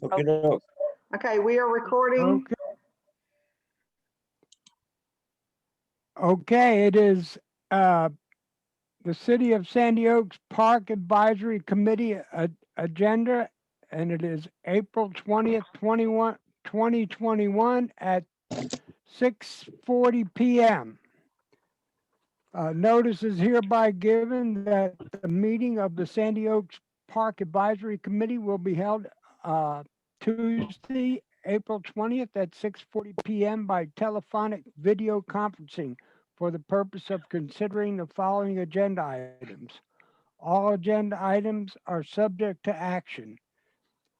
Okay, no. Okay, we are recording. Okay. Okay, it is the City of Sandy Oaks Park Advisory Committee agenda, and it is April 20th, 2021 at 6:40 p.m. Notice is hereby given that the meeting of the Sandy Oaks Park Advisory Committee will be held Tuesday, April 20th at 6:40 p.m. by telephonic video conferencing for the purpose of considering the following agenda items. All agenda items are subject to action.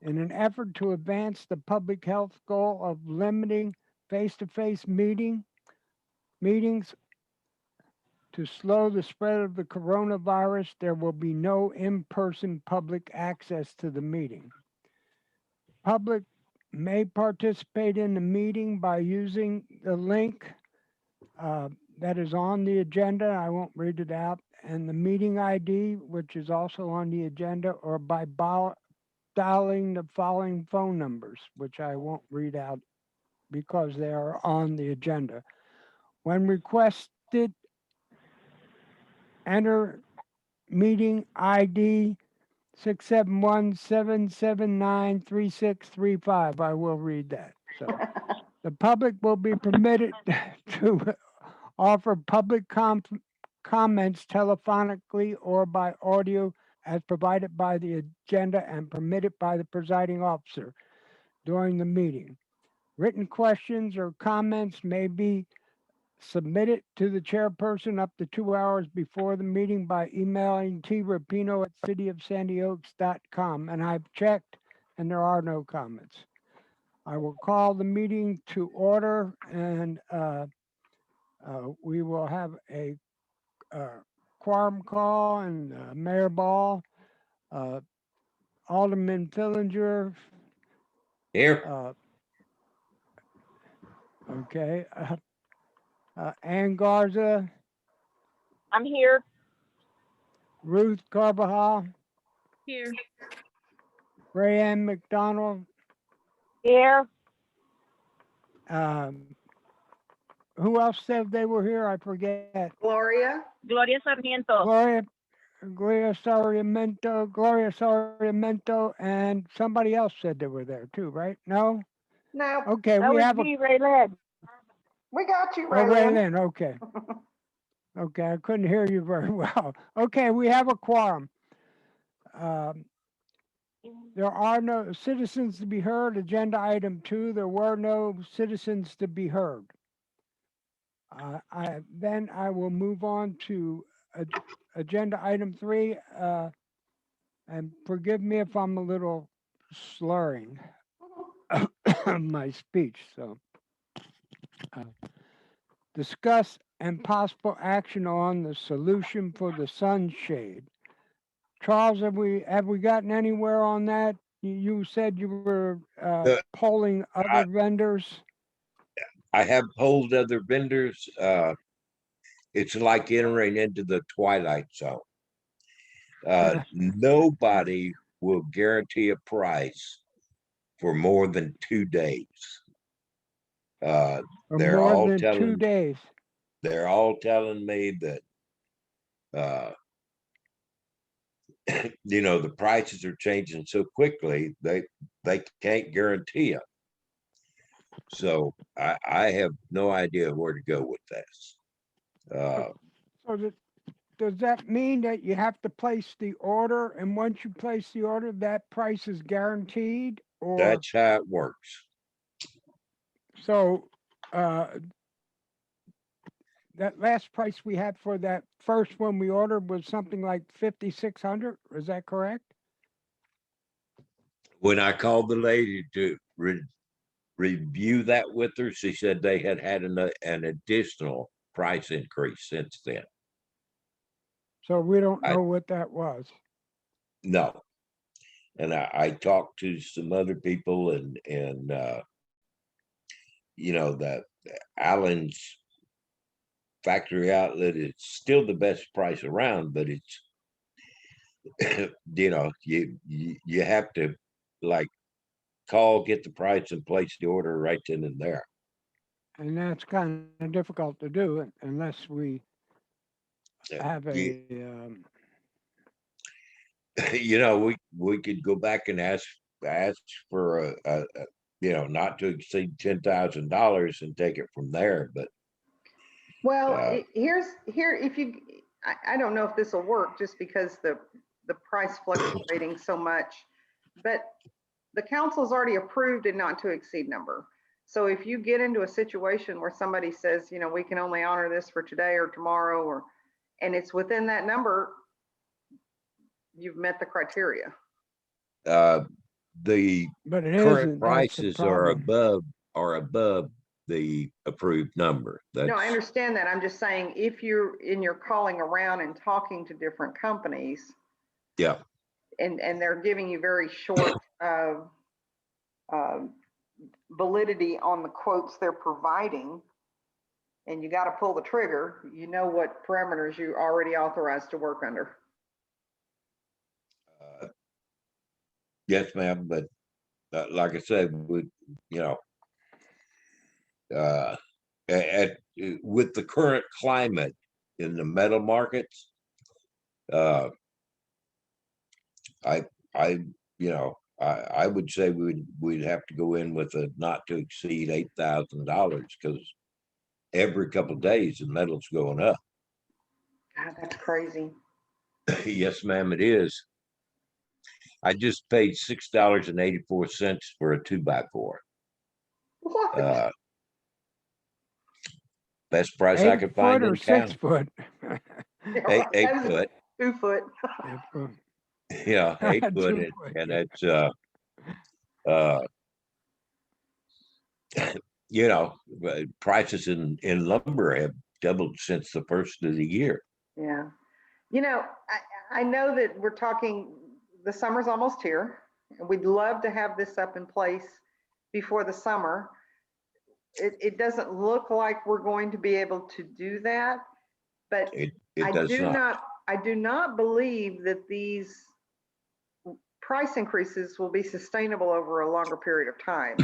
In an effort to advance the public health goal of limiting face-to-face meetings to slow the spread of the coronavirus, there will be no in-person public access to the meeting. Public may participate in the meeting by using the link that is on the agenda. I won't read it out. And the meeting ID, which is also on the agenda, or by dialing the following phone numbers, which I won't read out because they are on the agenda. When requested, enter meeting ID 671-779-3635. I will read that. So the public will be permitted to offer public comments telephonically or by audio as provided by the agenda and permitted by the presiding officer during the meeting. Written questions or comments may be submitted to the chairperson up to 2 hours before the meeting by emailing trapino@cityofsandyoaks.com. And I've checked and there are no comments. I will call the meeting to order, and we will have a quorum call, and Mayor Ball, Alderman Fillinger. Here. Okay. Ann Garza, I'm here. Ruth Carbajal, Here. Rayanne McDonald. Here. Who else said they were here? I forget. Gloria. Gloria Sarmiento. Gloria Sarmiento, and somebody else said they were there too, right? No? No, Okay, That we was have me, Raylene. we got you, Oh, Raylan. Raylene, okay. Okay, I couldn't hear you very well. Okay, we have a quorum. There are no citizens to be heard. Agenda item 2, there were no citizens to be heard. Then I will move on to agenda item 3. And forgive me if I'm a little slurring my speech. So, discuss and possible action on the solution for the sunshade. Charles, have we gotten anywhere on that? You said you were polling other vendors. I have polled other vendors. It's like entering into the twilight zone. Nobody will guarantee a price for more than 2 days. Or They're more all than 2 telling days. they're all telling me that the prices are changing so quickly they can't guarantee it. So I have no idea where to go with this. So does that mean that you have to place the order, and once you place the order, that price is guaranteed? Or That's how it works. so that last price we had for that first one we ordered was something like 5,600. Is that correct? When I called the lady to review that with her, she said they had an additional price increase since then. So we don't know what that was. No. And I talked to some other people, and that Allen's factory outlet is still the best price around, but it's you have to, like, call, get the price and place the order right then and there. And that's kind of difficult to do unless we have You, a, you know, we could go back and ask for not to exceed $10,000 and take it from there, but Well, uh, if you, I don't know if this will work just because the price fluctuating so much, but the council's already approved a not to exceed number. So if you get into a situation where somebody says, we can only honor this for today or tomorrow, and it's within that number, you've met the criteria. the but it current isn't, that's the prices are problem. above the approved number. No, I That's, understand that. I'm just saying, if you're in your calling around and talking to different companies yeah, and they're giving you very short validity on the quotes they're providing, and you got to pull the trigger, you know what parameters you already authorized to work under. yes, ma'am, but like I said, uh, with the current climate in the metal markets, uh, I would say we'd have to go in with a not to exceed $8,000 because every couple of days the metal's going up. God, that's crazy. Yes, ma'am, it is. I just paid $6.84 for a 2x4. What? Best price I 8 could foot find or in 6 town. foot? Eight That was foot. 2 foot. 8 foot. Yeah, 8 foot, 2 foot. and it's prices in lumber have doubled since the first of the year. Yeah. I know that we're talking, the summer's almost here, and we'd love to have this up in place before the summer. It doesn't look like we're going to be able to do that, but It I does not. do not believe that these price increases will be sustainable over a longer period of time.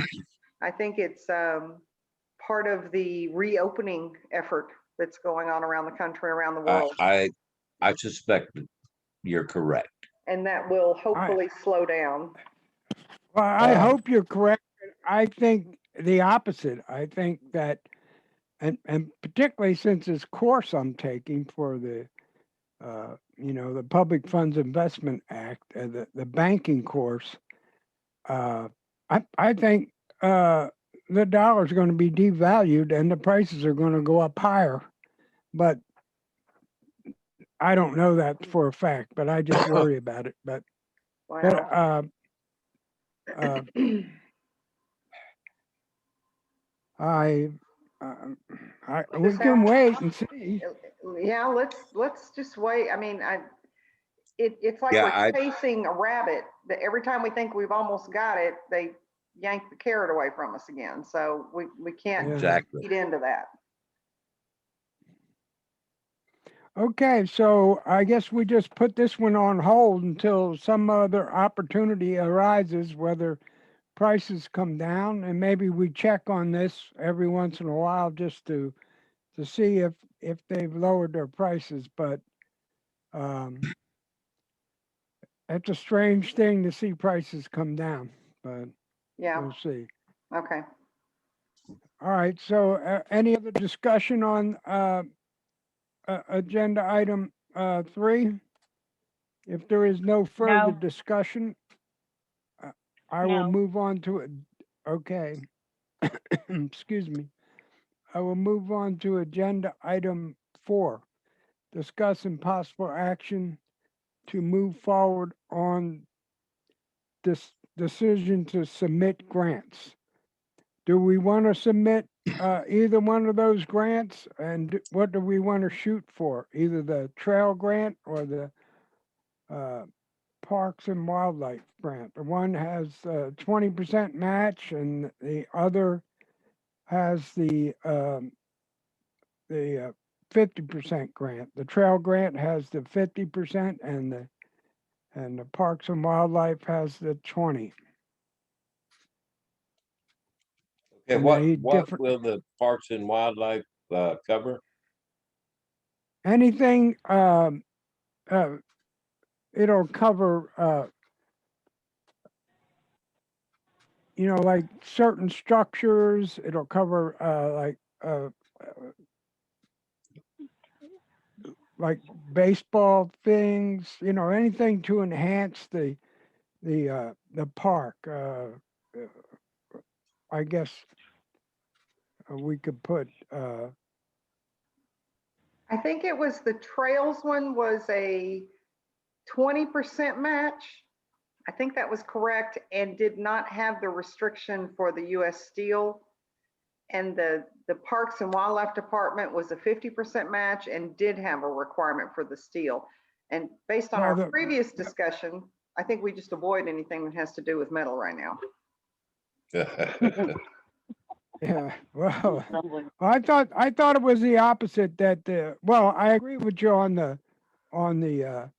I think it's part of the reopening effort that's going on around the country, around the world, I suspect that you're correct. and that will hopefully slow down. Well, I Um, hope you're correct. I think the opposite. I think that, and particularly since this course I'm taking for the, the Public Funds Investment Act, the banking course, I think the dollar's going to be devalued and the prices are going to go up higher. But I don't know that for a fact, but I just worry about it. But Wow. we just can have- wait and see. Yeah, let's just wait. I mean, it's like Yeah, we're chasing a rabbit that every time we think we've almost got it, they yank the carrot away from us again. So we can't Yeah. exactly. eat into that. Okay, so I guess we just put this one on hold until some other opportunity arises, whether prices come down, and maybe we check on this every once in a while just to see if they've lowered their prices. But it's a strange thing to see prices come down, but Yeah. we'll see. Okay. All right, so any other discussion on agenda item 3? If there is no further No. discussion, I will No. move on to it. Okay. Excuse me. I will move on to agenda item 4. Discuss impossible action to move forward on this decision to submit grants. Do we want to submit either one of those grants? And what do we want to shoot for? Either the trail grant or the Parks and Wildlife grant. The one has 20% match, and the other has the 50% grant. The trail grant has the 50%, and the Parks and Wildlife has the 20. Okay, And what, they what different- will the Parks and Wildlife, cover? anything, it'll cover, like certain structures, it'll cover, like baseball things, anything to enhance the park. I guess we could put, I think it was the trails one was a 20% match. I think that was correct and did not have the restriction for the US Steel. And the Parks and Wildlife Department was a 50% match and did have a requirement for the steel. And based on Well, our the- previous discussion, I think we just avoid anything that has to do with metal right now. yeah, well, I thought it was the opposite that I agree with you on the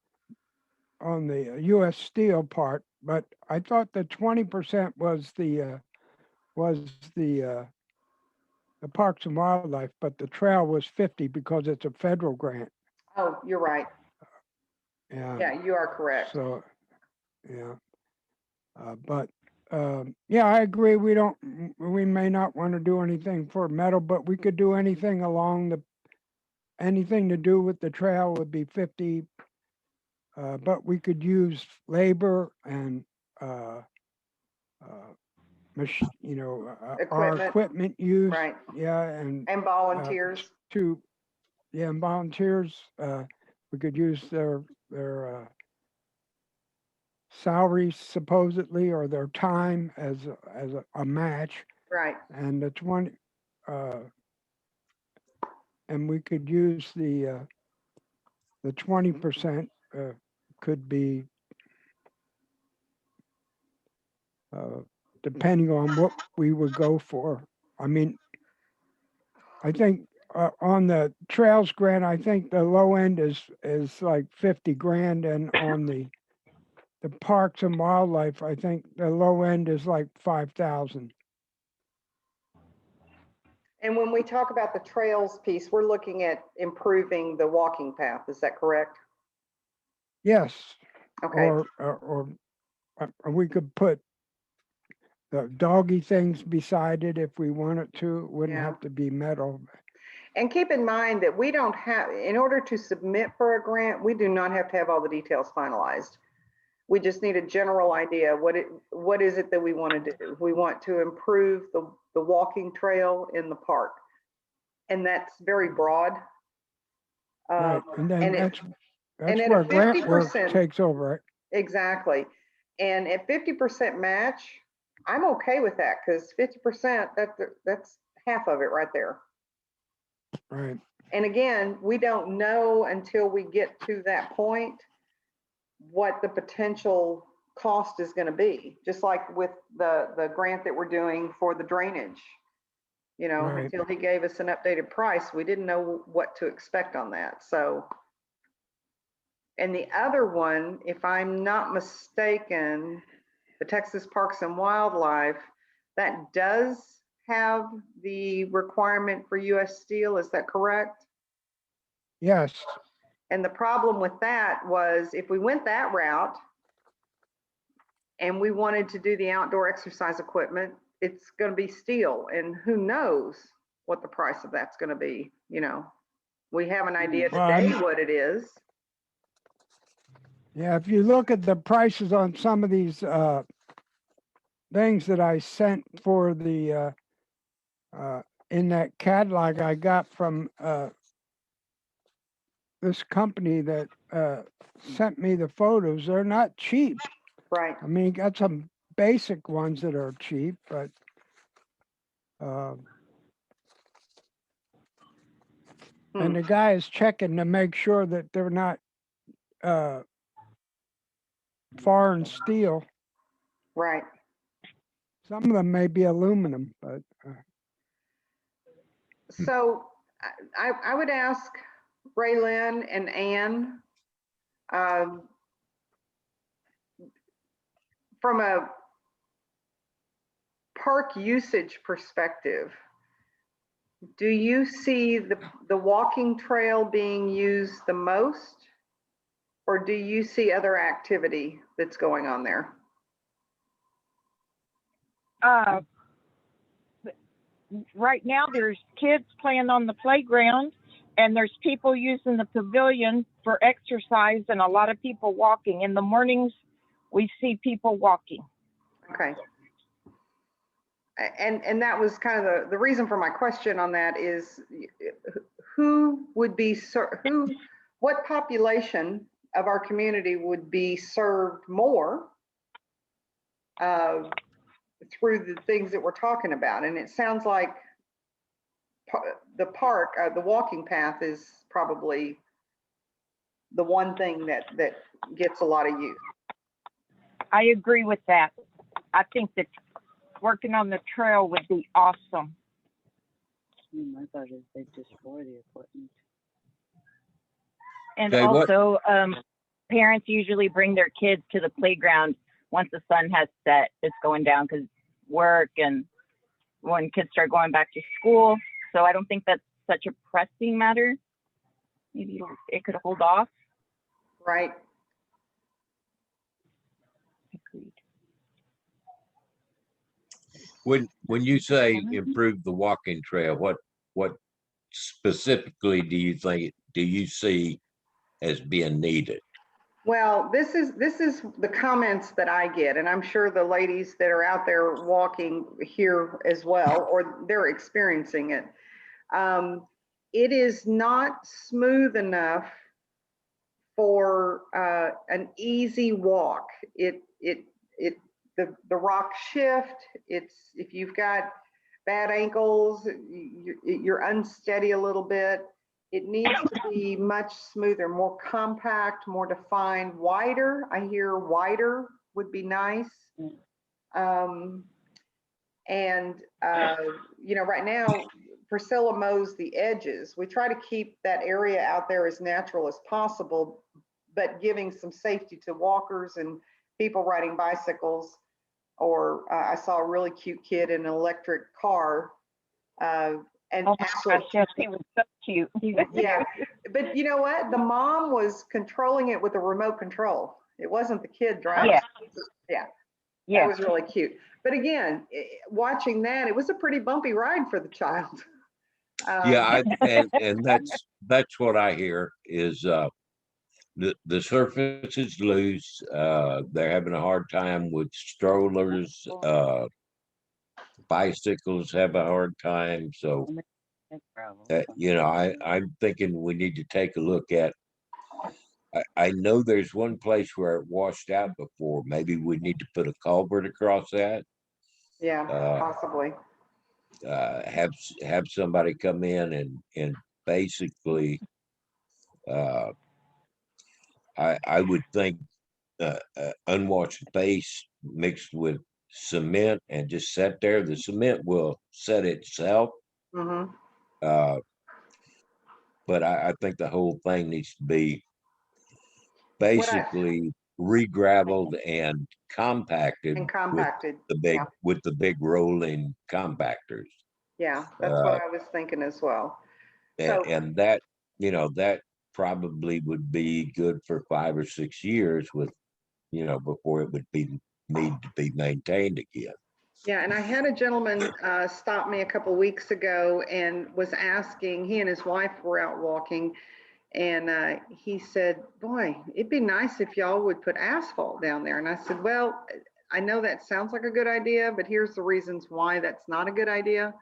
US Steel part, but I thought the 20% was the Parks and Wildlife, but the trail was 50 because it's a federal grant. Oh, you're right. Yeah. Yeah, you are correct. So, yeah. But yeah, I agree. We may not want to do anything for metal, but we could do anything anything to do with the trail would be 50. But we could use labor and, our Equipment. equipment use. Right. Yeah, and And volunteers. and volunteers, we could use their salaries supposedly, or their time as a match, Right. and and we could use the 20%, could be, depending on what we would go for. I mean, I think on the trails grant, I think the low end is like 50 grand, and on the Parks and Wildlife, I think the low end is like 5,000. And when we talk about the trails piece, we're looking at improving the walking path. Is that correct? Yes, Okay. or we could put the doggy things beside it if we wanted to. It wouldn't Yeah. have to be metal. And keep in mind that we don't have, in order to submit for a grant, we do not have to have all the details finalized. We just need a general idea. What is it that we want to do? We want to improve the walking trail in the park. And that's very broad. Right, and then and it- that's and at a where grant work 50% takes over, right? Exactly. And at 50% match, I'm okay with that because 50%, that's half of it right there. Right, And again, we don't know until we get to that point what the potential cost is going to be. Just like with the grant that we're doing for the drainage. Right. Until he gave us an updated price, we didn't know what to expect on that. So, and the other one, if I'm not mistaken, the Texas Parks and Wildlife, that does have the requirement for US Steel. Is that correct? yes, And the problem with that was if we went that route and we wanted to do the outdoor exercise equipment, it's going to be steel, and who knows what the price of that's going to be. We have an idea Well, today what it is. yeah, if you look at the prices on some of these things that I sent for the in that catalog I got from this company that sent me the photos, they're not cheap. Right. I mean, you got some basic ones that are cheap, but and the guy is checking to make sure that they're not foreign steel. Right. Some of them may be aluminum, but So I would ask Raylyn and Ann, from a park usage perspective, do you see the walking trail being used the most? Or do you see other activity that's going on there? Right now, there's kids playing on the playground, and there's people using the pavilion for exercise, and a lot of people walking. In the mornings, we see people walking. Okay. And that was kind of the reason for my question on that is who would be, what population of our community would be served more through the things that we're talking about? And it sounds like the park, the walking path is probably the one thing that gets a lot of use. I agree with that. I think that working on the trail would be awesome. My thought is they destroy the equipment. And Okay, what- also, parents usually bring their kids to the playground once the sun has set. It's going down because work and when kids start going back to school. So I don't think that's such a pressing matter. Maybe it could hold off. Right. Agreed. When you say improve the walking trail, what specifically do you see as being needed? Well, this is the comments that I get, and I'm sure the ladies that are out there walking here as well, or they're experiencing it. It is not smooth enough for an easy walk. The rock shift. It's, if you've got bad ankles, you're unsteady a little bit. It needs to be much smoother, more compact, more defined, wider. I hear wider would be nice. Right now, Priscilla mows the edges. We try to keep that area out there as natural as possible, but giving some safety to walkers and people riding bicycles. Or I saw a really cute kid in an electric car. And Oh my actually, gosh, yes, he was so cute. yeah, but you know what? The mom was controlling it with a remote control. It wasn't the kid driving. Yeah. That was really cute. But again, watching that, it was a pretty bumpy ride for the child. Yeah, and that's what I hear is the surface is loose. They're having a hard time with strollers. Bicycles have a hard time. So I'm thinking we need to take a look at. I know there's one place where it washed out before. Maybe we need to put a culvert across that. Yeah, possibly. Have somebody come in and basically, I would think unwashed base mixed with cement and just set there. The cement will set itself. Mm-hmm. But I think the whole thing needs to be basically re-gravelled and compacted And compacted. with the big rolling compactors. Yeah, that's what I was thinking as well. So, And that, that probably would be good for 5 or 6 years with, before it would need to be maintained again. yeah, and I had a gentleman stop me a couple weeks ago and was asking, he and his wife were out walking, and he said, boy, it'd be nice if y'all would put asphalt down there. And I said, well, I know that sounds like a good idea, but here's the reasons why that's not a good idea.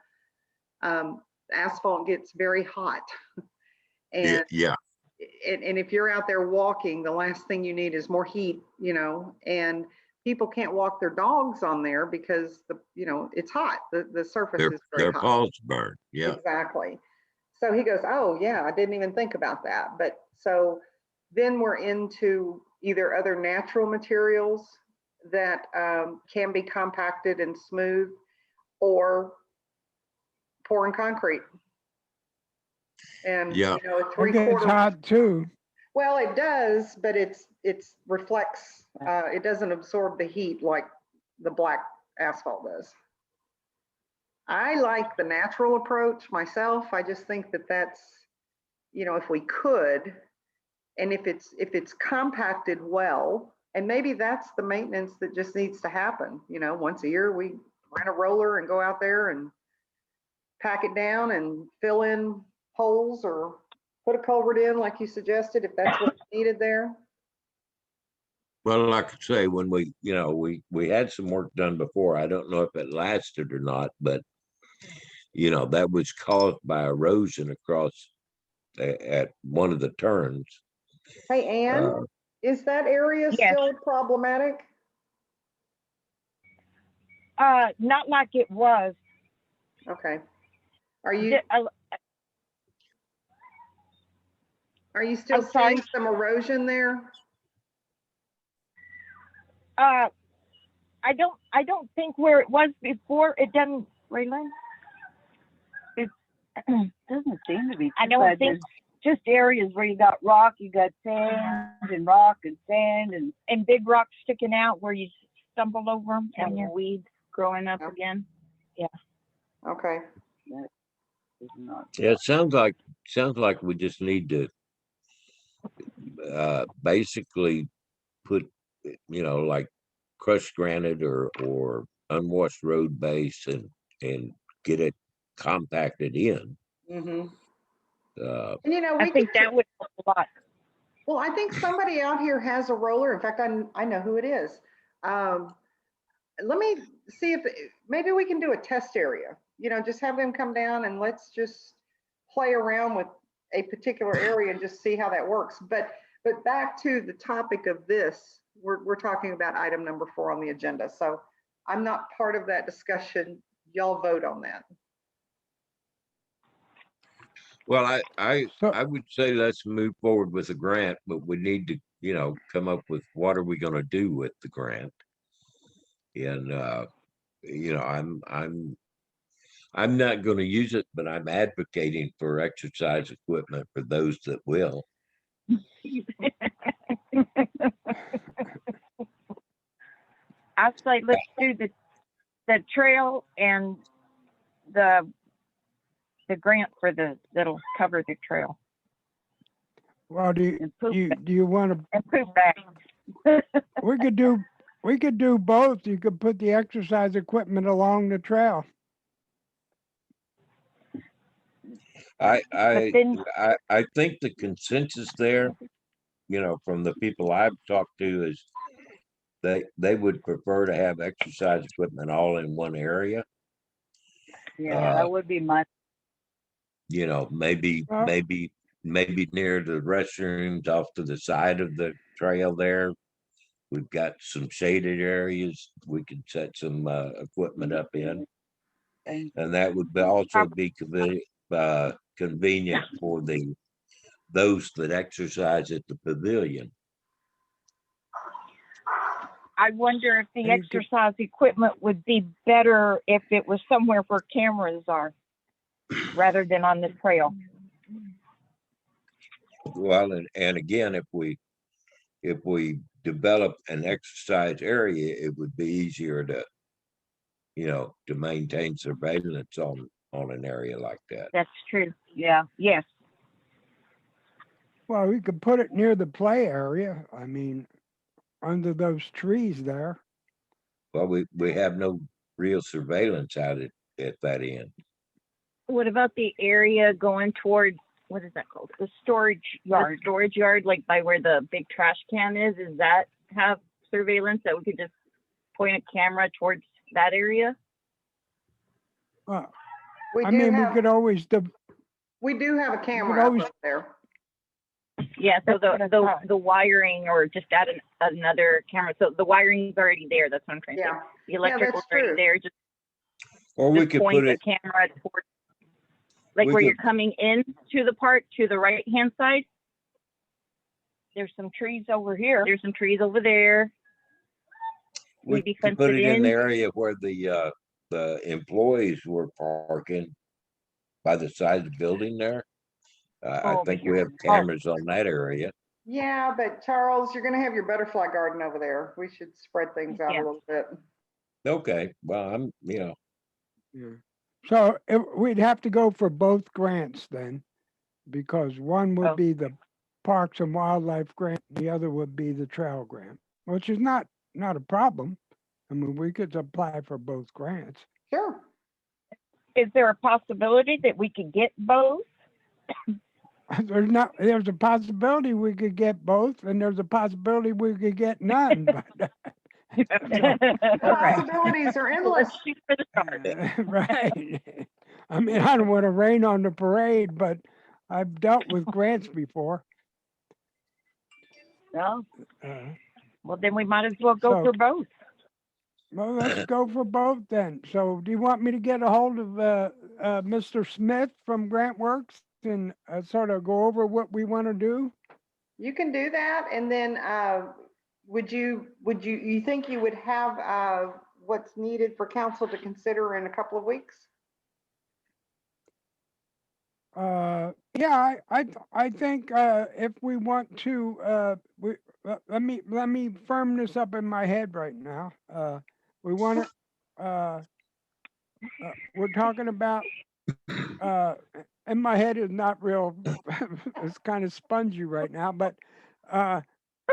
Asphalt gets very hot. And Yeah. And if you're out there walking, the last thing you need is more heat, and people can't walk their dogs on there because it's hot. The surface is very Their hot. paws burn. Yeah. Exactly. So he goes, oh yeah, I didn't even think about that. But so then we're into either other natural materials that can be compacted and smooth, or pouring concrete. And Yeah. a It three-quarter. gets hot too. Well, it does, but it reflects. It doesn't absorb the heat like the black asphalt does. I like the natural approach myself. I just think that that's, if we could, and if it's compacted well, and maybe that's the maintenance that just needs to happen. Once a year, we rent a roller and go out there and pack it down and fill in holes or put a culvert in like you suggested, if that's what's needed there. Well, like I say, when we had some work done before, I don't know if it lasted or not, but that was caused by erosion across at one of the turns. Hey, Ann, Uh, is that area Yes. still problematic? Not like it was. Okay. Are you still I'm sorry? seeing some erosion there? I don't think where it was before, it doesn't, Raylan? Doesn't seem to be. I too don't bad. think- There's just areas where you got rock, you got sand and rock and sand and And big rocks sticking out where you stumble over them and Yeah. weeds growing up Yeah. again. Okay. is not. Yeah, it sounds like we just need to basically put, like crushed granite or unwashed road base and get it compacted in. Mm-hmm. Uh, And I we think could, that would help a lot. well, I think somebody out here has a roller. In fact, I know who it is. Let me see if maybe we can do a test area. Just have them come down and let's just play around with a particular area and just see how that works. But back to the topic of this, we're talking about item number 4 on the agenda. So I'm not part of that discussion. Y'all vote on that. well, I So- would say let's move forward with the grant, but we need to, come up with what are we going to do with the grant. And I'm not going to use it, but I'm advocating for exercise equipment for those that will. I'd say let's do the trail and the grant for that'll cover the trail Well, do And poop you want to, and poop bags. we could do both. You could put the exercise equipment along the trail. I then- think the consensus there, from the people I've talked to is they would prefer to have exercise equipment all in one area. Yeah, that would be my. Maybe Well- maybe near the restrooms off to the side of the trail there. We've got some shaded areas we could set some equipment up in, thing. and that would also be convenient for those that exercise at the pavilion. I wonder if the And you could- exercise equipment would be better if it was somewhere where cameras are rather than on the trail. Well, and again, if we develop an exercise area, it would be easier to, to maintain surveillance on an area like that. That's true. Yeah. Yes. Well, we could put it near the play area. I mean, under those trees there. Well, we have no real surveillance out at that end. What about the area going towards, what is that called? The storage yard. The storage yard, like by where the big trash can is. Does that have surveillance that we could just point a camera towards that area? Well, We I do mean, have, we could always, we do have a camera up always- over there. Yeah. So That's what I the thought. the wiring, or just add another camera. So the wiring's already there. That's what I'm trying to say. Yeah. The electrical's true. already there. Just Or we just could point put the it, camera towards, like we where could- you're coming in to the park to the right hand side. There's some trees over here. There's some trees over there. we maybe could fence put it it in the in. area where the employees were parking by the side of the building there. I over think here. we have cameras on that area. Yeah, but Charles, you're gonna have your butterfly garden over there. We should spread things out a Yeah. little bit. Okay, well, I'm, yeah. So we'd have to go for both grants then, because one would Oh. be the Parks and Wildlife grant, the other would be the trail grant, which is not a problem. I mean, we could apply for both grants. Sure. Is there a possibility that we could get both? There's a possibility we could get both, and there's a possibility we could get none, but The possibilities are endless. Let's shoot for the stars. right. I mean, I don't want to rain on the parade, but I've dealt with grants before. No? Uh, Well, then we might as well go So- for both. Well, let's go for both then. So do you want me to get a hold of Mr. Smith from Grant Works and sort of go over what we want to do? You can do that, and then you think you would have what's needed for council to consider in a couple of weeks? Yeah, I think if we want to, let me firm this up in my head right now. We want to, we're talking about, and my head is not real, it's kind of spongy right now, but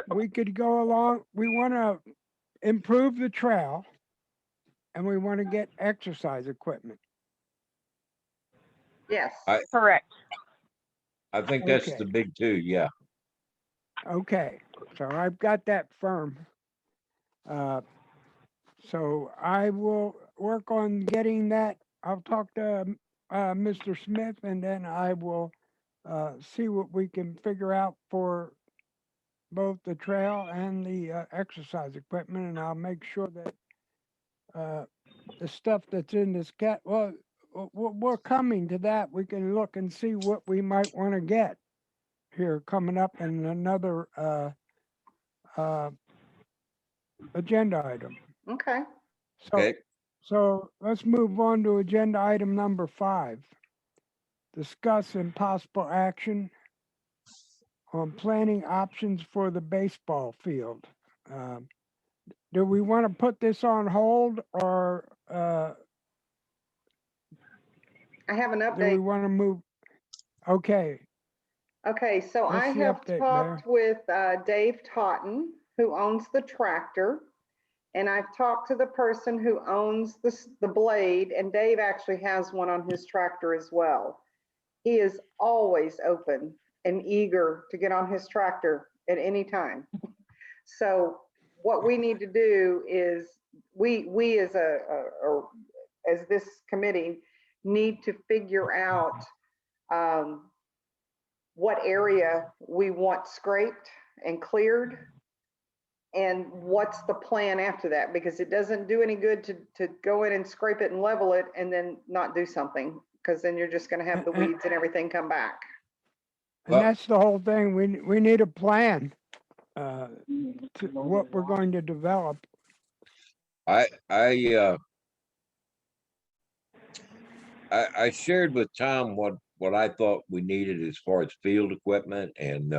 we could go along, we want to improve the trail and we want to get exercise equipment. Yes. Correct. I think that's Okay. the big two, yeah. Okay, so I've got that firm. So I will work on getting that. I'll talk to Mr. Smith and then I will see what we can figure out for both the trail and the exercise equipment, and I'll make sure that the stuff that's in this we're coming to that. We can look and see what we might want to get here coming up in another agenda item. Okay. So, Okay, so let's move on to agenda item number 5. Discuss and possible action on planning options for the baseball field. Do we want to put this on hold or I have an do we update. want to move? Okay, Okay, so I What's the have update, talked with Dave Totten, who owns the tractor. And I've talked to the person who owns the blade, and Dave actually has one on his tractor as well. He is always open and eager to get on his tractor at any time. So what we need to do is we as as this committee need to figure out what area we want scraped and cleared, and what's the plan after that, because it doesn't do any good to go in and scrape it and level it and then not do something, because then you're just going to have the weeds and everything come back. and Well- that's the whole thing. We need a plan to what we're going to develop. I shared with Tom what I thought we needed as far as field equipment and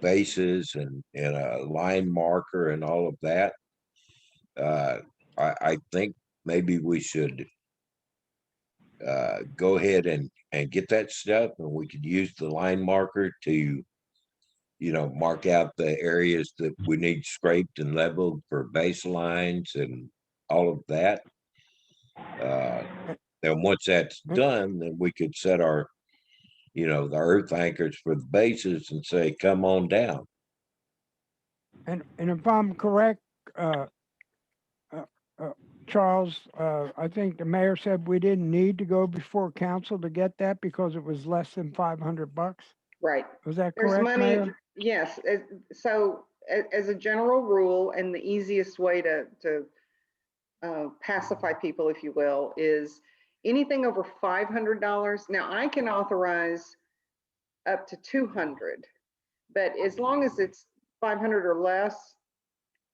bases and a line marker and all of that. I think maybe we should go ahead and get that stuff, and we could use the line marker to mark out the areas that we need scraped and leveled for baselines and all of that. And once that's done, then we could set our the earth anchors for the bases and say, come on down. And if I'm correct, Charles, I think the mayor said we didn't need to go before council to get that because it was less than $500. Right. Was that There's correct, money. Mayor? Yes. So as a general rule, and the easiest way to pacify people, if you will, is anything over $500. Now I can authorize up to 200, but as long as it's 500 or less,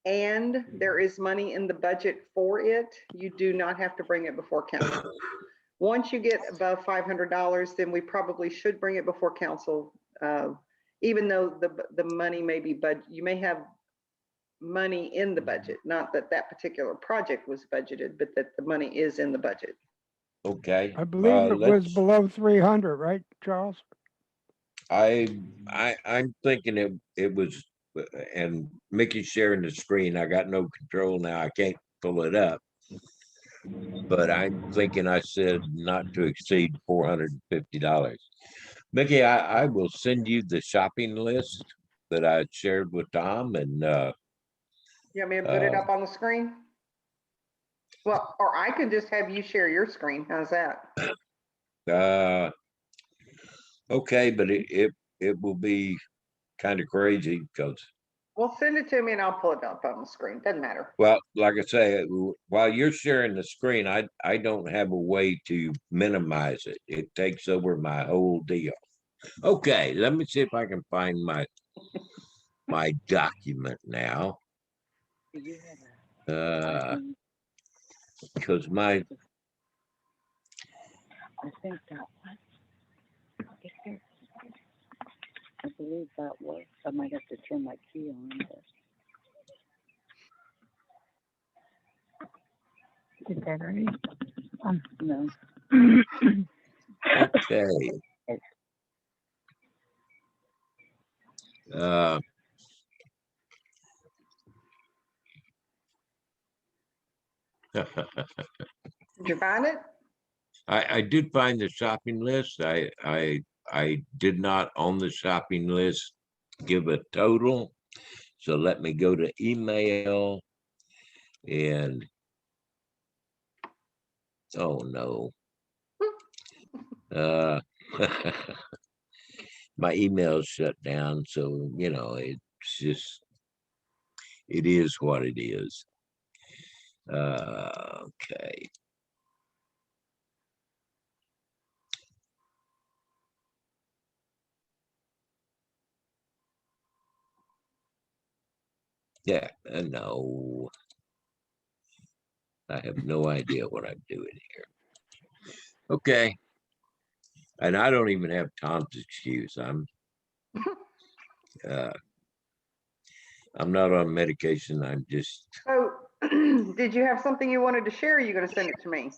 and there is money in the budget for it, you do not have to bring it before council. Once you get above $500, then we probably should bring it before council, even though the money may be, but you may have money in the budget, not that that particular project was budgeted, but that the money is in the budget. Okay. I believe it was let's- below 300, right, Charles? I'm thinking it was, and Mickey's sharing the screen. I got no control now. I can't pull it up. But I'm thinking I said not to exceed $450. Mickey, I will send you the shopping list that I shared with Tom and You want me to put it up on the screen? Well, or I could just have you share your screen. How's that? okay, but it will be kind of crazy because, Well, send it to me and I'll pull it up on the screen. Doesn't matter. well, like I say, while you're sharing the screen, I don't have a way to minimize it. It takes over my whole deal. Okay, let me see if I can find my document now. Do you have a- Because my, I think that was. Is there- I believe that was. I might have to turn my key on. But... Did that already? No. okay. Uh, Did you find it? I did find the shopping list. I did not on the shopping list give a total. So let me go to email and oh no. My email's shut down, so you know it's just it is what it is. Okay. Yeah, no. I have no idea what I'm doing here. Okay. And I don't even have Tom's excuse. Uh, I'm not on medication. I'm just, So, did you have something you wanted to share? Or are you going to send it to me?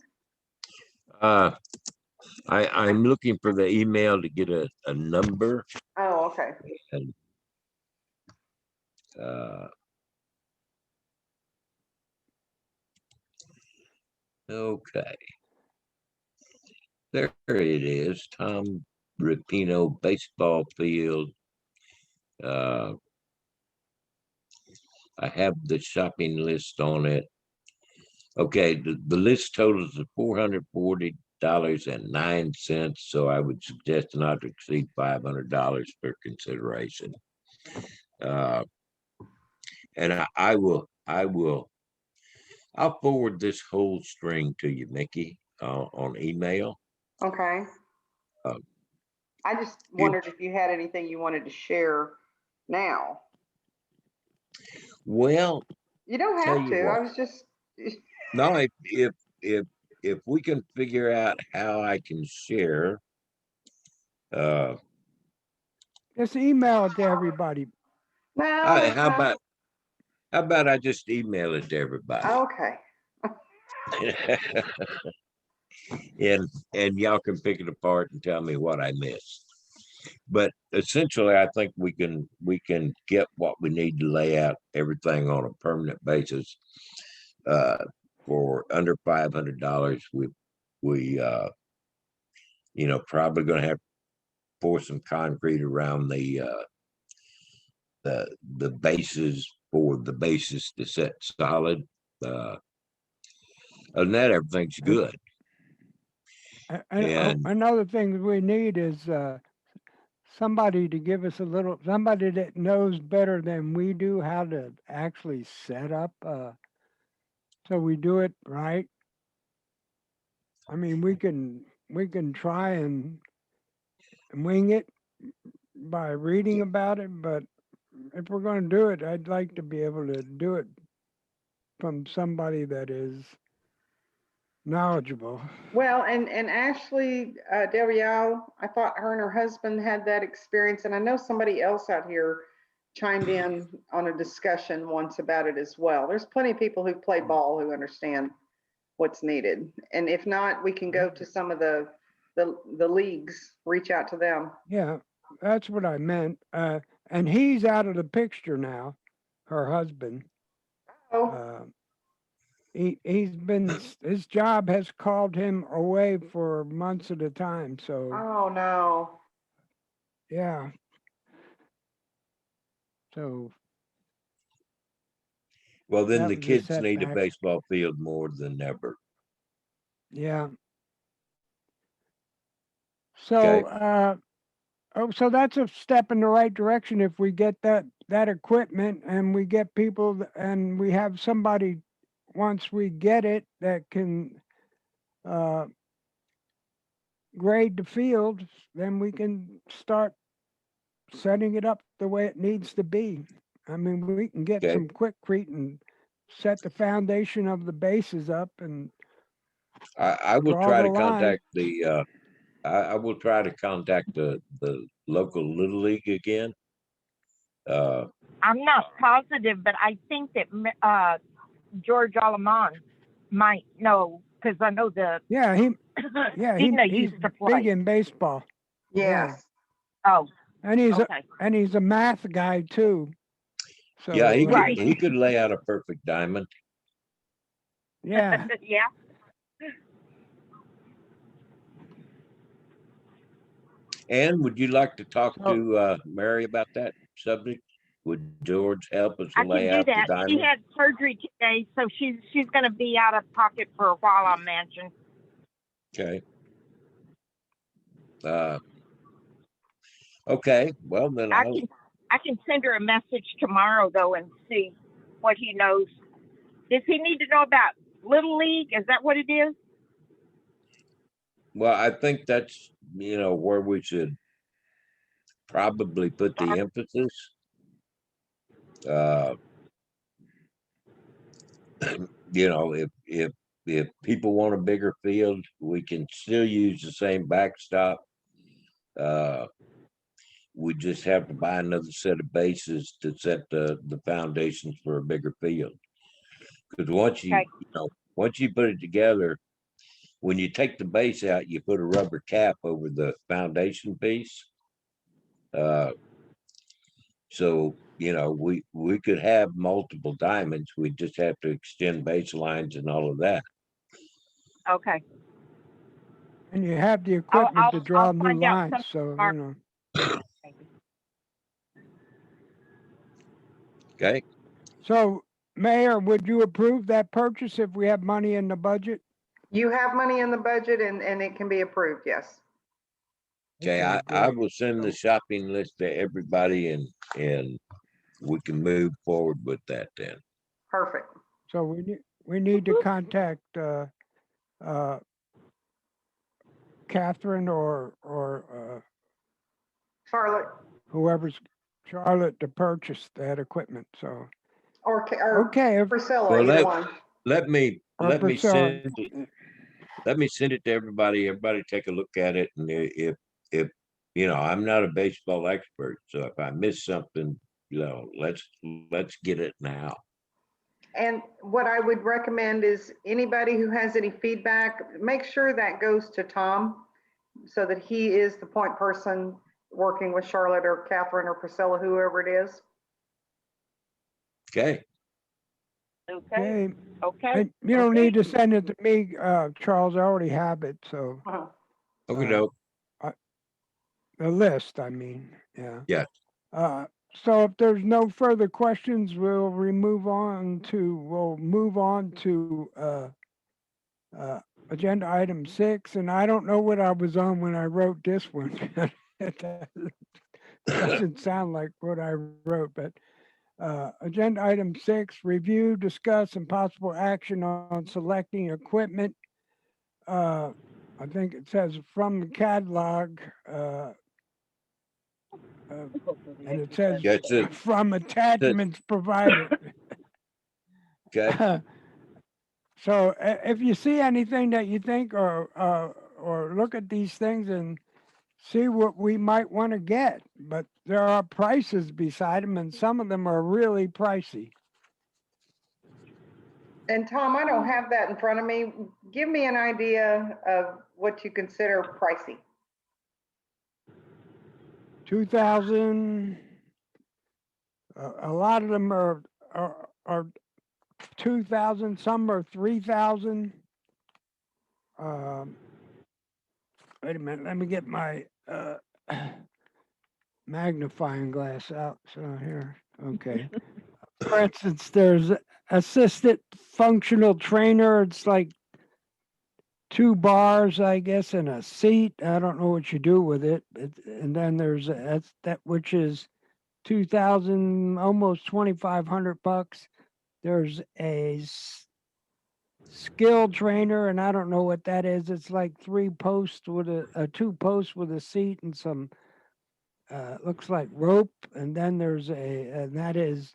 I'm looking for the email to get a number Oh, okay. and, okay. There it is. Tom Rapino baseball field. I have the shopping list on it. Okay, the list totals of $440.09. So I would suggest not to exceed $500 for consideration. And I'll forward this whole string to you, Mickey, on email. Okay. Um, I just wondered if you had anything you wanted to share now. Well, You don't tell have you to. what. I was just, no, if we can figure out how I can share, Just email it to everybody. no. how about I just email it to everybody? Okay. and y'all can pick it apart and tell me what I missed. But essentially, I think we can get what we need to lay out everything on a permanent basis. For under $500, we probably going to have to pour some concrete around the bases for the bases to set solid. Other than that, everything's good. And Another thing we need is somebody to give us somebody that knows better than we do how to actually set up so we do it right. I mean, we can try and wing it by reading about it, but if we're going to do it, I'd like to be able to do it from somebody that is knowledgeable. Well, and Ashley Del Real, I thought her and her husband had that experience, and I know somebody else out here chimed in on a discussion once about it as well. There's plenty of people who play ball who understand what's needed. And if not, we can go to some of the leagues, reach out to them. Yeah, that's what I meant. And he's out of the picture now, her husband. Oh, He's been, his job has called him away for months at a time, so, oh no. yeah. So, Well, then That the was a kids need a setback. baseball field more than ever. yeah. Okay. So, so that's a step in the right direction if we get that equipment and we get people and we have somebody, once we get it, that can grade the field, then we can start setting it up the way it needs to be. I mean, we can get Okay. some quickcrete and set the foundation of the bases up and I will draw try the to line. contact I will try to contact the local Little League again. I'm not positive, but I think that George Alamon might know because I know the Yeah, he's used to play. big in baseball. Yes. Oh, And he's okay. he's a math guy too. So Yeah, he could Right. he could lay out a perfect diamond. yeah. Yeah. And would you like to talk So- to Mary about that subject? Would George help us I can lay do out the that. She diamond? had surgery today, so she's going to be out of pocket for a while, I imagine. Okay. Okay. Well, then I can send her a message tomorrow though and see what he knows. Does he need to know about Little League? Is that what it is? Well, I think that's where we should probably put the emphasis. If people want a bigger field, we can still use the same backstop. We just have to buy another set of bases to set the foundations for a bigger field. Because once you Okay. once you put it together, when you take the base out, you put a rubber cap over the foundation piece. So we could have multiple diamonds. We just have to extend base lines and all of that. Okay. And you have the equipment to I'll draw new find out lines, some so tomorrow. Okay. So, Mayor, would you approve that purchase if we have money in the budget? You have money in the budget and it can be approved, yes. Okay. Okay, I great. will send the shopping list to everybody and we can move forward with that then. Perfect. So we need to contact Catherine or Charlotte whoever's Charlotte to purchase that equipment. So or okay, Priscilla, Well, either one. Let me or Priscilla. send it to everybody. Everybody take a look at it, and if I'm not a baseball expert, so if I miss something, let's get it now. And what I would recommend is anybody who has any feedback, make sure that goes to Tom so that he is the point person working with Charlotte or Catherine or Priscilla, whoever it is. Okay. Okay. Okay, Okay. and you don't need to send it to me, Charles. I already have it. So Okay. No. the list, I mean, yeah. Yeah. So if there's no further questions, we'll move on to agenda item 6. And I don't know what I was on when I wrote this one. It doesn't sound like what I wrote, but agenda item 6, review, discuss, and possible action on selecting equipment. I think it says from the catalog, and it says That's it. from attachments provided. Okay. So if you see anything that you think or look at these things and see what we might want to get, but there are prices beside them, and some of them are really pricey. And Tom, I don't have that in front of me. Give me an idea of what you consider pricey. 2,000. A lot of them are 2,000. Some are 3,000. Wait a minute. Let me get my magnifying glass out. So here, okay. For instance, there's assisted functional trainer. It's like 2 bars, I guess, and a seat. I don't know what you do with it. And then there's that which is 2,000, almost 2,500 bucks. There's a skill trainer, and I don't know what that is. It's like 3 posts with a 2 posts with a seat and some looks like rope. And then there's and that is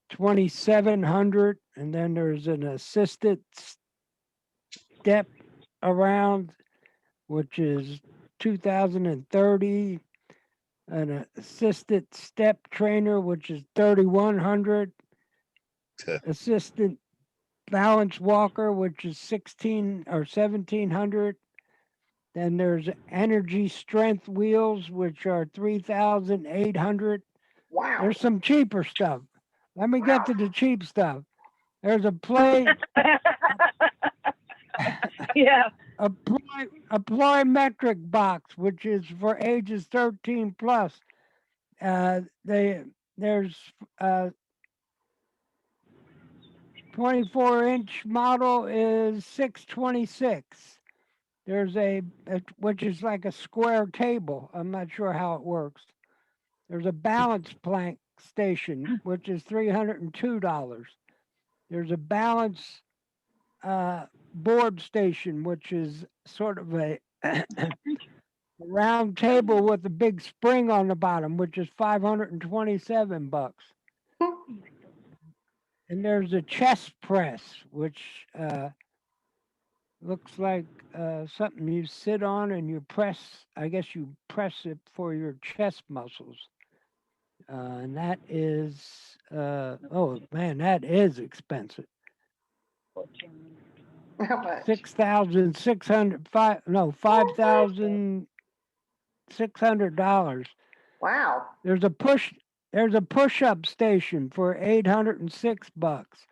2,700. And then there's an assisted step around, which is 2,030. An assisted step trainer, which is 3,100. Assistant balance walker, which is 16 or 1,700. Then there's energy strength wheels, which are 3,800. Wow. There's some cheaper stuff. Let me get to the cheap stuff. There's a Yeah. a plyometric box, which is for ages 13 plus. There's 24-inch model is 626. There's which is like a square table. I'm not sure how it works. There's a balance plank station, which is $302. There's a balance board station, which is sort of a round table with a big spring on the bottom, which is 527 bucks. And there's a chest press, which looks like something you sit on and you press. I guess you press it for your chest muscles. And that is, oh man, that is expensive. How much? $5,600. Wow. There's a push-up station for 806 bucks,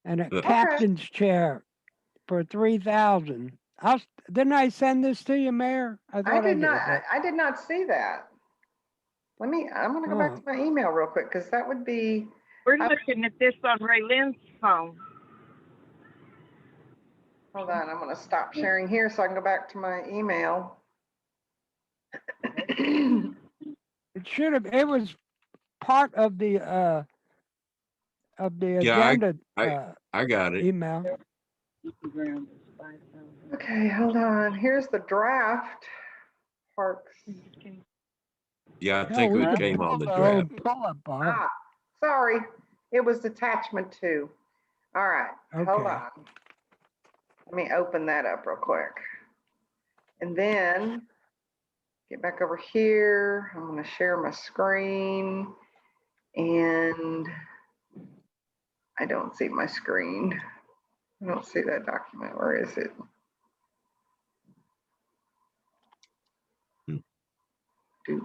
and a captain's chair for 3,000. Didn't I send this to you, Mayor? I thought did not, but- I did not see that. I'm gonna go back to my email real quick, because that would be, We're looking at this on Ray Lynn's phone. hold on, I'm gonna stop sharing here so I can go back to my email. It should have. It was part of the Yeah, agenda I got it. email. Okay, hold on. Here's the draft. Parks. Yeah, I No, think we it could came on the pull our own draft. pull-up bar. Ah, sorry. It was attachment 2. All right, hold Okay. on. Let me open that up real quick. And then get back over here. I'm gonna share my screen. And I don't see my screen. I don't see that document. Where is it? Here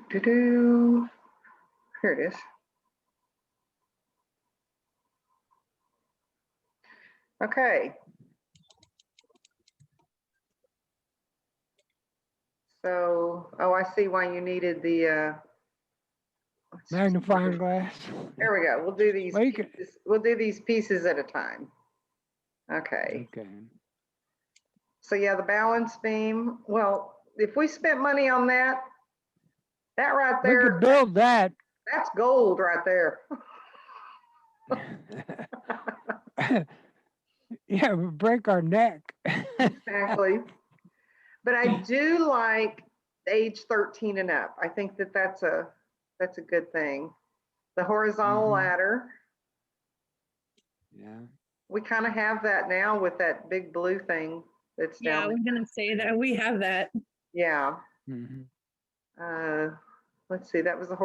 it is. Okay. So, oh, I see why you needed the Magnifying glass. There we go. We'll do these. Well, you can- Pieces. We'll do these pieces at a time. Okay. Okay. So yeah, the balance beam. Well, if we spent money on that, that right We there, could build that. that's gold right there. Yeah, we break our neck. Exactly. But I do like age 13 and up. I think that that's a good thing. The horizontal Mhm. ladder. Yeah. We kind of have that now with that big blue thing that's Yeah, I down. was gonna say that we have that. Yeah. Mhm. let's see, that was the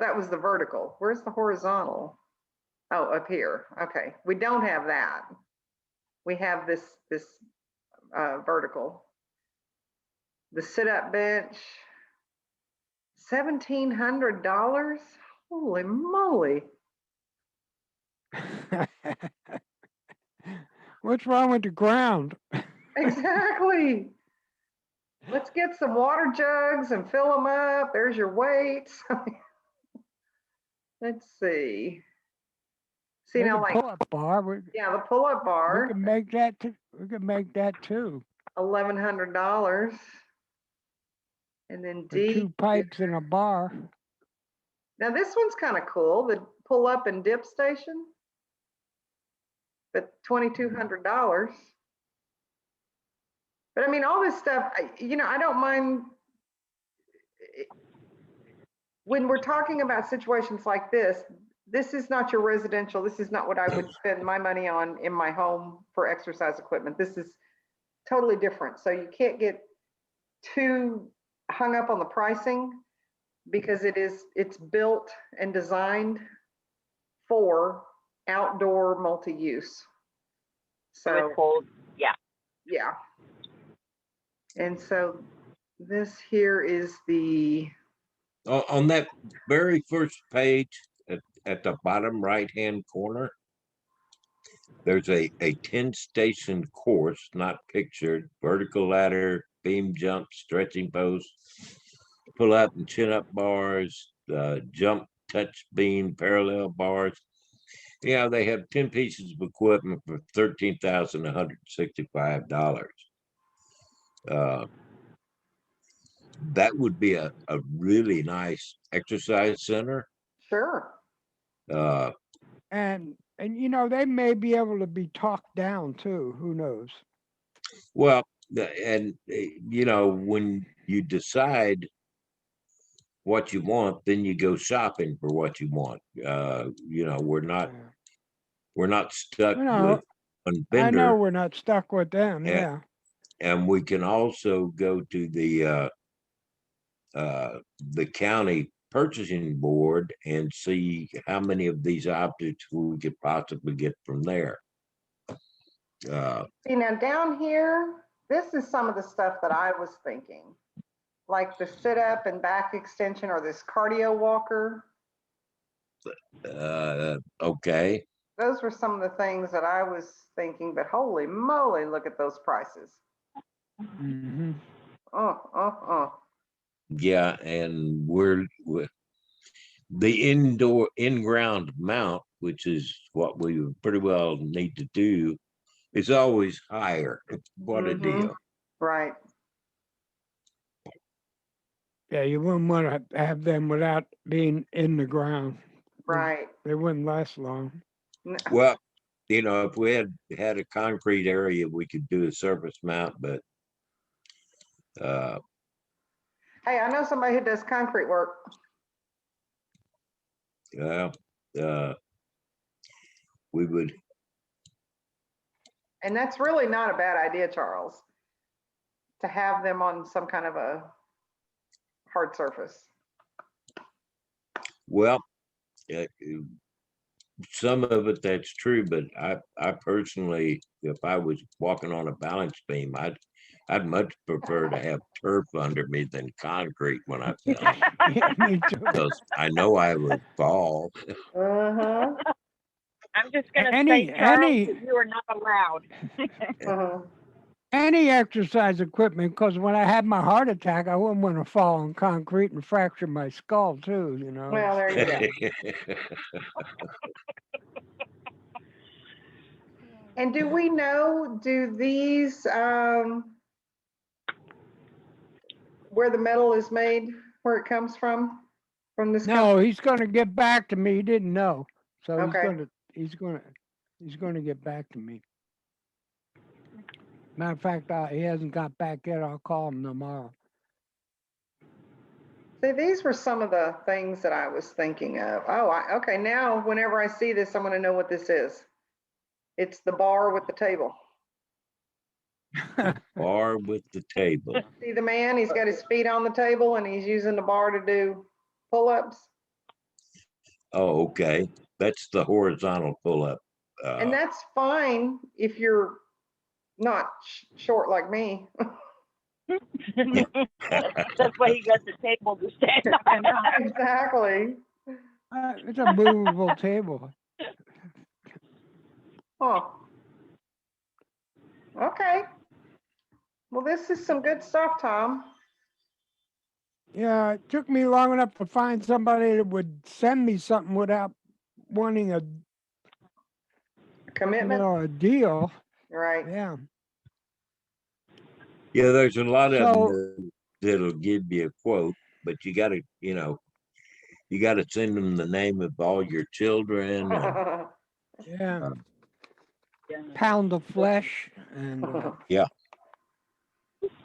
that was the vertical. Where's the horizontal? Oh, up here. Okay, we don't have that. We have this vertical. The sit-up bench, $1,700. Holy moly! What's wrong with the ground? Exactly. Let's get some water jugs and fill them up. There's your weights. Let's see. See There's now, a like, pull-up bar. yeah, the pull-up We bar, can make that too. We can make that too. $1,100. And then For D. 2 pipes and a bar. Now this one's kind of cool, the pull up and dip station. But $2,200. But I mean, all this stuff, I don't mind. When we're talking about situations like this is not your residential. This is not what I would spend my money on in my home for exercise equipment. This is totally different. So you can't get too hung up on the pricing because it's built and designed for outdoor multi-use. So So it's cold. Yeah. yeah. And so this here is the, On that very first page at the bottom right-hand corner, there's a 10-station course, not pictured, vertical ladder, beam jump, stretching post, pull up and chin up bars, jump, touch beam, parallel bars. Yeah, they have 10 pieces of equipment for $13,165. That would be a really nice exercise center. sure. Uh, And they may be able to be talked down too. Who knows? Well, when you decide what you want, then you go shopping for what you want. We're not stuck No, with one I know vendor, we're not stuck with them. Yeah. Yeah. and we can also go to the county purchasing board and see how many of these objects we could possibly get from there. See now down here, this is some of the stuff that I was thinking, like the sit up and back extension or this cardio walker. Okay. Those were some of the things that I was thinking, but holy moly, look at those prices. Hmm. Yeah, and we're the in-ground mount, which is what we pretty well need to do, is always higher. What a Mhm. deal. Right. Yeah, you wouldn't want to have them without being in the ground. Right. They wouldn't last long. Well, if we had a concrete area, we could do a surface mount, but Hey, I know somebody who does concrete work. we would. And that's really not a bad idea, Charles, to have them on some kind of a hard surface. Well, some of it that's true, but I personally, if I was walking on a balance beam, I'd much prefer to have turf under me than concrete when I fell, Yeah, me too. because I know I would fall. Uh-huh. I'm just gonna Any- say, Charles, any- that you are not allowed. Uh-huh. Any exercise equipment, because when I had my heart attack, I wouldn't want to fall on concrete and fracture my skull too. Well, there you go. And do we know, do these, where the metal is made, where it comes from this company? No, he's going to get back to me. He didn't know, so Okay. he's going to get back to me. Matter of fact, he hasn't got back yet. I'll call him tomorrow. See, these were some of the things that I was thinking of. Oh, okay, now whenever I see this, I'm gonna know what this is. It's the bar with the table. Bar with the table. See the man, he's got his feet on the table and he's using the bar to do pull-ups. Oh, okay. That's the horizontal pull-up. And that's fine if you're not short like me. That's why you got the table to stand on. Exactly. It's a movable table. Huh. Okay. Well, this is some good stuff, Tom. Yeah, it took me long enough to find somebody that would send me something without wanting a, Commitment, a deal. right? Yeah. Yeah, there's a lot of So, them that'll give you a quote, but you gotta, you gotta send them the name of all your children and, yeah, Yeah. pound of flesh and, Yeah.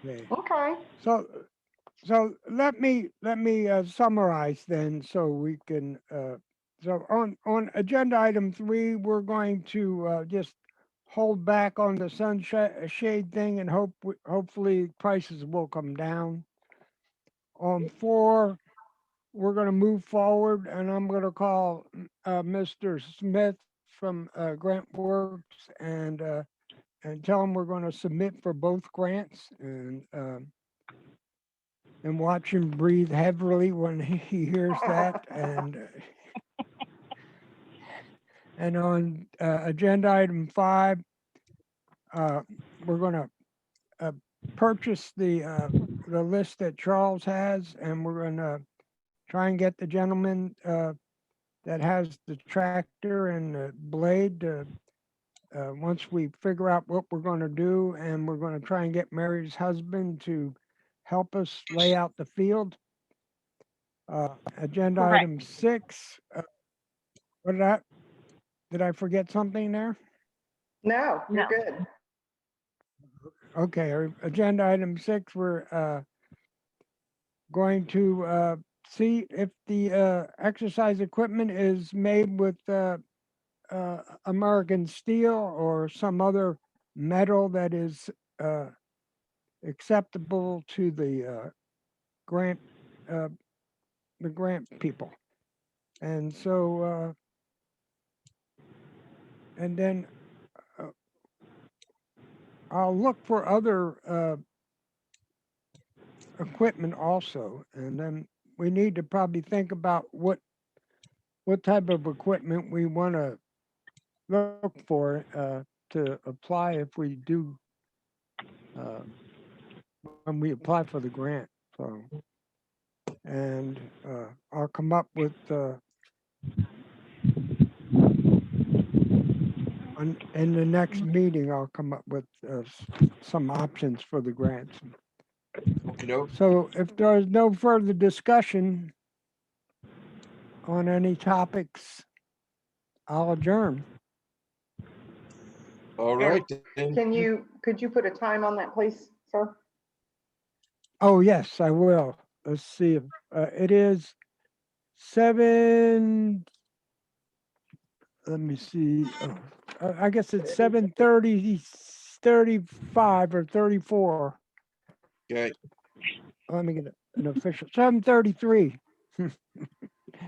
okay. Okay. So let me summarize then, so we can. So on agenda item 3, we're going to just hold back on the sunshade thing and hopefully prices will come down. On 4, we're going to move forward, and I'm going to call Mr. Smith from Grant Works and tell him we're going to submit for both grants and watch him breathe heavily when he hears that. And on agenda item 5, we're going to purchase the list that Charles has, and we're going to try and get the gentleman that has the tractor and the blade once we figure out what we're going to do, and we're going to try and get Mary's husband to help us lay out the field. Agenda Correct. item 6. What did I forget something there? No, you're No. good. Okay, agenda item 6, we're going to see if the exercise equipment is made with American steel or some other metal that is acceptable to the grant people. And so and then I'll look for other equipment also, and then we need to probably think about what type of equipment we want to look for to apply if we do when we apply for the grant. So, and I'll come up with in the next meeting, I'll come up with some options for the grants. So if there's no further discussion on any topics, I'll adjourn. All right, then. Could you put a time on that, please, sir? Oh, yes, I will. Let's see if it is 7. Let me see. I guess it's 7:30, 35 or 34. Okay. Let me get an official 7:33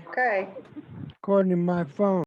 Okay. according to my phone.